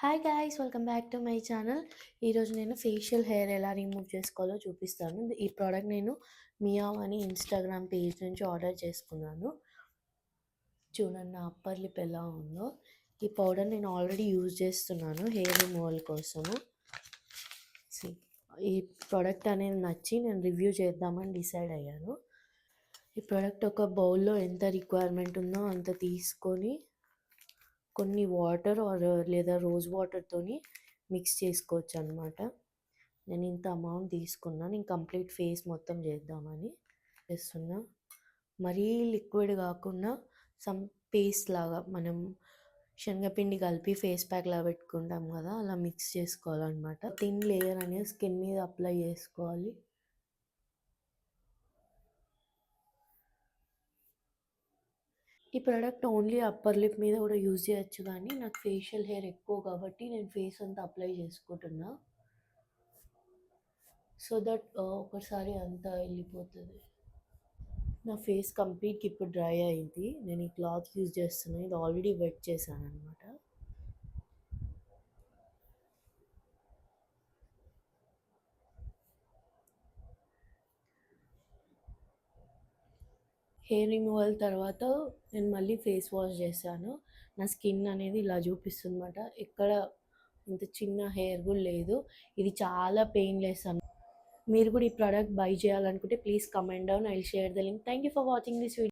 Hi guys, welcome back to my channel. ఈరోజు నేను facial hair ఎలా రిమూవ్ చేసుకోవాలో చూపిస్తాను. ఈ ప్రోడక్ట్ నేను మియావ్ అని ఇన్స్టాగ్రామ్ పేజ్ నుంచి ఆర్డర్ చేసుకున్నాను. చూడండి నా అప్పర్ లిప్ ఎలా ఉందో. ఈ పౌడర్ నేను ఆల్రెడీ యూజ్ చేస్తున్నాను హెయిర్ రిమూవల్ కోసము. ఈ ప్రోడక్ట్ అనేది నచ్చి నేను రివ్యూ చేద్దామని డిసైడ్ అయ్యాను. ఈ ప్రోడక్ట్ ఒక బౌల్లో ఎంత రిక్వైర్మెంట్ ఉందో అంత తీసుకొని కొన్ని వాటర్ లేదా రోజ్ వాటర్తోని మిక్స్ చేసుకోవచ్చు అనమాట. నేను ఇంత అమౌంట్ తీసుకున్నాను. నేను కంప్లీట్ ఫేస్ మొత్తం చేద్దామని చేస్తున్నా. మరీ లిక్విడ్ కాకుండా సమ్ పేస్ట్ లాగా, మనం శనగపిండి కలిపి ఫేస్ ప్యాక్ లాగా పెట్టుకుంటాం కదా, అలా మిక్స్ చేసుకోవాలన్నమాట. థిన్ లేయర్ అనేది స్కిన్ మీద అప్లై చేసుకోవాలి. ఈ ప్రోడక్ట్ ఓన్లీ అప్పర్ లిప్ మీద కూడా యూజ్ చేయొచ్చు, కానీ నాకు ఫేషియల్ హెయిర్ ఎక్కువ కాబట్టి నేను ఫేస్ అంతా అప్లై చేసుకుంటున్నా. సో దట్ ఒకసారి అంతా వెళ్ళిపోతుంది. నా ఫేస్ కంప్లీట్గా ఇప్పుడు డ్రై అయింది. నేను ఈ క్లాత్ యూజ్ చేస్తున్నాను. ఇది ఆల్రెడీ వెట్ చేశాను అనమాట. హెయిర్ రిమూవల్ తర్వాత నేను మళ్ళీ ఫేస్ వాష్ చేశాను. నా స్కిన్ అనేది ఇలా చూపిస్తుంది అనమాట. ఎక్కడ ఇంత చిన్న హెయిర్ కూడా లేదు. ఇది చాలా పెయిన్లెస్ అన్న. మీరు కూడా ఈ ప్రోడక్ట్ బై చేయాలనుకుంటే please comment down. I will share the link. Thank you for watching this video.